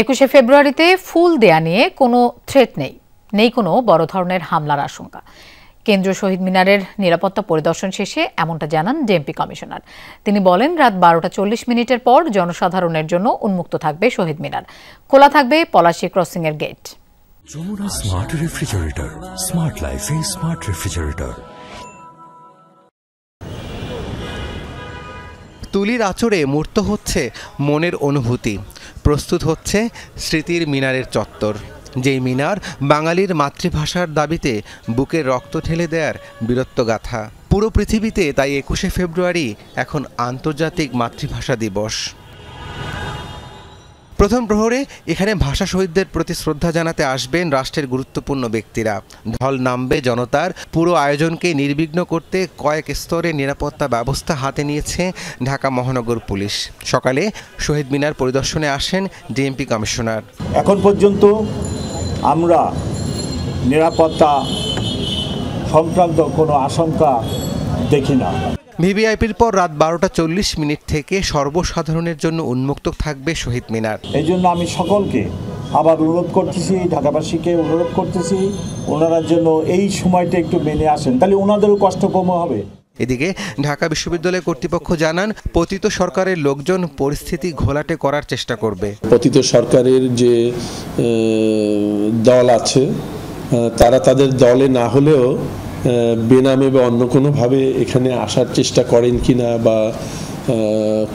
21শে ফেব্রুয়ারিতে ফুল দেয়া নিয়ে কোনো থ্রেট নেই কোনো বড় ধরনের হামলার আশঙ্কা। কেন্দ্রীয় শহীদ মিনারের নিরাপত্তা পরিদর্শন শেষে এমনটা জানান ডিএমপি কমিশনার। তিনি বলেন, রাত 12:40 পর জনসাধারণের জন্য উন্মুক্ত থাকবে শহীদ মিনার, খোলা থাকবে পলাশী ক্রসিং এর gate. Jamuna smart refrigerator, smart লাইফে স্মার্ট রেফ্রিজারেটর। তুলির আঁচড়ে মূর্ত হচ্ছে মনের অনুভূতি, প্রস্তুত হচ্ছে স্মৃতির মিনারের চত্বর, যেই মিনার বাঙালির মাতৃভাষার দাবিতে বুকের রক্ত ঢেলে দেয়ার বীরত্বগাথা। পুরো পৃথিবীতে তাই 21শে ফেব্রুয়ারি এখন আন্তর্জাতিক মাতৃভাষা দিবস। প্রথম প্রহরে এখানে ভাষা শহীদদের প্রতি শ্রদ্ধা জানাতে আসবেন রাষ্ট্রের গুরুত্বপূর্ণ ব্যক্তিরা। ঢল নামবে জনতার। পুরো আয়োজনকে নির্বিঘ্ন করতে কয়েক স্তরে নিরাপত্তা ব্যবস্থা হাতে নিয়েছে ঢাকা মহানগর পুলিশ। সকালে শহীদ মিনার পরিদর্শনে আসেন ডিএমপি কমিশনার। এখন পর্যন্ত আমরা নিরাপত্তা সংক্রান্ত কোনো আশঙ্কা দেখি না। ভিভিআইপির পর রাত 12:40 থেকে সর্বসাধারণের জন্য উন্মুক্ত থাকবে শহীদ মিনার। এই জন্য আমি সকলকে আবার অনুরোধ করতেছি, ঢাকাবাসীকে অনুরোধ করতেছি, ওনারা যেন এই সময়টা একটু মেনে আসেন, তাহলে ওনাদেরও কষ্ট কম হবে। এদিকে ঢাকা বিশ্ববিদ্যালয় কর্তৃপক্ষ জানান, পতিত সরকারের লোকজন পরিস্থিতি ঘোলাটে করার চেষ্টা করবে। পতিত সরকারের যে দল আছে তারা তাদের দলে না হলেও বেনামে বা অন্য কোনোভাবে এখানে আসার চেষ্টা করেন কিনা বা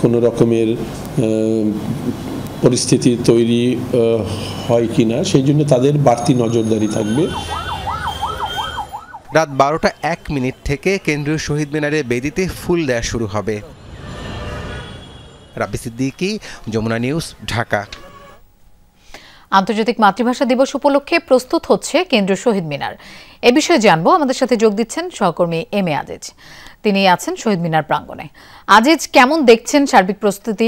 কোনো রকমের পরিস্থিতি তৈরি হয় কিনা, সেই জন্য তাদের বাড়তি নজরদারি থাকবে। রাত 12:01 থেকে কেন্দ্রীয় শহীদ মিনারে বেদিতে ফুল দেয়া শুরু হবে। রাব্বি সিদ্দিকী, যমুনা নিউজ, ঢাকা। আন্তর্জাতিক মাতৃভাষা দিবস উপলক্ষে প্রস্তুত হচ্ছে কেন্দ্রীয় শহীদ মিনার। এ বিষয়ে জানবো, আমাদের সাথে যোগ দিচ্ছেন সহকর্মী এম এ আজিজ। তিনি আছেন শহীদ মিনার প্রাঙ্গণে। আজিজ, কেমন দেখছেন সার্বিক প্রস্তুতি?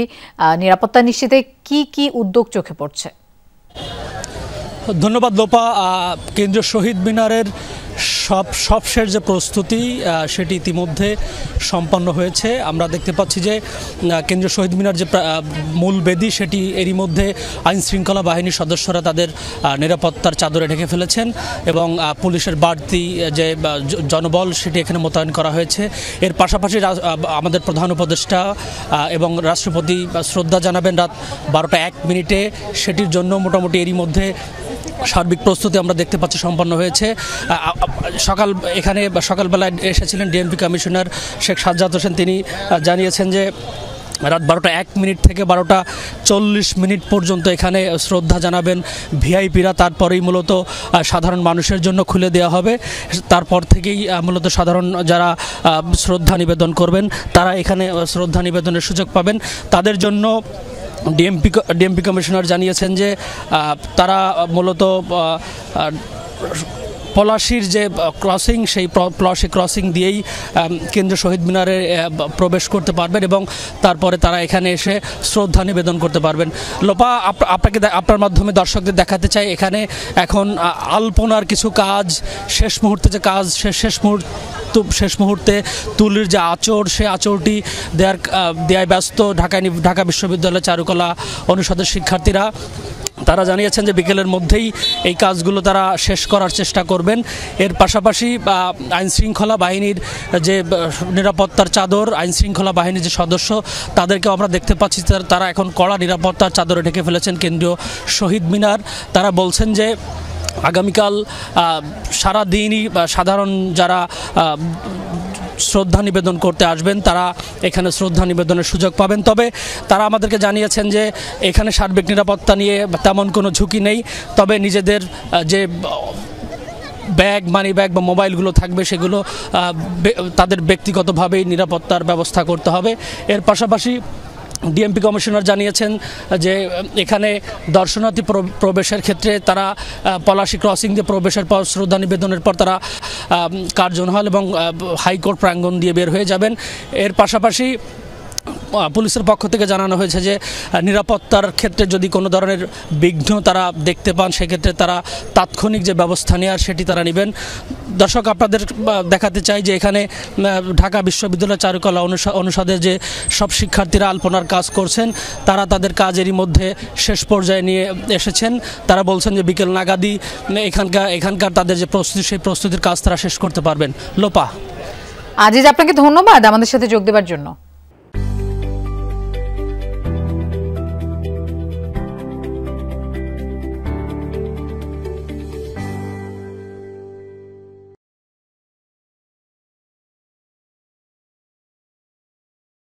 নিরাপত্তা নিশ্চিতে কি কি উদ্যোগ চোখে পড়ছে? ধন্যবাদ লোপা। কেন্দ্রীয় শহীদ মিনারের সবশেষ যে প্রস্তুতি সেটি ইতিমধ্যে সম্পন্ন হয়েছে। আমরা দেখতে পাচ্ছি যে কেন্দ্রীয় শহীদ মিনার যে মূল বেদি সেটি এরই মধ্যে আইন শৃঙ্খলা বাহিনীর সদস্যরা তাদের নিরাপত্তার চাদরে ঢেকে ফেলেছেন এবং পুলিশের বাড়তি যে জনবল সেটি এখানে মোতায়েন করা হয়েছে। এর পাশাপাশি আমাদের প্রধান উপদেষ্টা এবং রাষ্ট্রপতি শ্রদ্ধা জানাবেন রাত 12:01 সেটির জন্য মোটামুটি এরই মধ্যে সার্বিক প্রস্তুতি আমরা দেখতে পাচ্ছি সম্পন্ন হয়েছে। এখানে সকালবেলায় এসেছিলেন ডিএমপি কমিশনার শেখ সাজ্জাদ হোসেন। তিনি জানিয়েছেন যে রাত 12:01 থেকে 12:40 পর্যন্ত এখানে শ্রদ্ধা জানাবেন ভিআইপিরা, তারপরেই মূলত সাধারণ মানুষের জন্য খুলে দেওয়া হবে। তারপর থেকেই মূলত সাধারণ যারা শ্রদ্ধা নিবেদন করবেন তারা এখানে শ্রদ্ধা নিবেদনের সুযোগ পাবেন। তাদের জন্য ডিএমপি কমিশনার জানিয়েছেন যে তারা মূলত পলাশীর যে ক্রসিং, সেই পলাশী ক্রসিং দিয়েই কেন্দ্রীয় শহীদ মিনারে প্রবেশ করতে পারবেন এবং তারপরে তারা এখানে এসে শ্রদ্ধা নিবেদন করতে পারবেন। লোপা, আপনার মাধ্যমে দর্শকদের দেখাতে চাই এখানে এখন আলপনার কিছু কাজ, শেষ মুহূর্তে যে কাজ, শেষ মুহূর্তে তুলির যে আঁচড়, সে আঁচড়টি দেয়ায় ব্যস্ত ঢাকা বিশ্ববিদ্যালয় চারুকলা অনুষদের শিক্ষার্থীরা। তারা জানিয়েছেন যে বিকেলের মধ্যেই এই কাজগুলো তারা শেষ করার চেষ্টা করবেন। এর পাশাপাশি আইন শৃঙ্খলা বাহিনীর যে নিরাপত্তার চাদর, আইন শৃঙ্খলা বাহিনীর যে সদস্য তাদেরকেও আমরা দেখতে পাচ্ছি তারা এখন কড়া নিরাপত্তার চাদরে ঢেকে ফেলেছেন কেন্দ্রীয় শহীদ মিনার। তারা বলছেন যে আগামীকাল সারা দিনই সাধারণ যারা শ্রদ্ধা নিবেদন করতে আসবেন তারা এখানে শ্রদ্ধা নিবেদনের সুযোগ পাবেন। তবে তারা আমাদেরকে জানিয়েছেন যে এখানে সার্বিক নিরাপত্তা নিয়ে তেমন কোনো ঝুঁকি নেই, তবে নিজেদের যে মানি ব্যাগ বা মোবাইলগুলো থাকবে সেগুলো তাদের ব্যক্তিগতভাবেই নিরাপত্তার ব্যবস্থা করতে হবে। এর পাশাপাশি ডিএমপি কমিশনার জানিয়েছেন যে এখানে দর্শনার্থী প্রবেশের ক্ষেত্রে তারা পলাশী ক্রসিং দিয়ে প্রবেশের পর শ্রদ্ধা নিবেদনের পর তারা কার্জন হল এবং হাইকোর্ট প্রাঙ্গণ দিয়ে বের হয়ে যাবেন। এর পাশাপাশি পুলিশের পক্ষ থেকে জানানো হয়েছে যে নিরাপত্তার ক্ষেত্রে যদি কোনো ধরনের বিঘ্ন তারা দেখতে পান সেক্ষেত্রে তারা তাৎক্ষণিক যে ব্যবস্থা নেওয়ার সেটি তারা নেবেন। দর্শক, আপনাদের দেখাতে চাই যে এখানে ঢাকা বিশ্ববিদ্যালয় চারুকলা অনুষদের যে সব শিক্ষার্থীরা আলপনার কাজ করছেন তারা তাদের কাজেরই মধ্যে শেষ পর্যায়ে নিয়ে এসেছেন। তারা বলছেন যে বিকেল নাগাদই এখানকার তাদের যে প্রস্তুতি সেই প্রস্তুতির কাজ তারা শেষ করতে পারবেন। লোপা। আজিজ, আপনাকে ধন্যবাদ আমাদের সাথে যোগ দেওয়ার জন্য।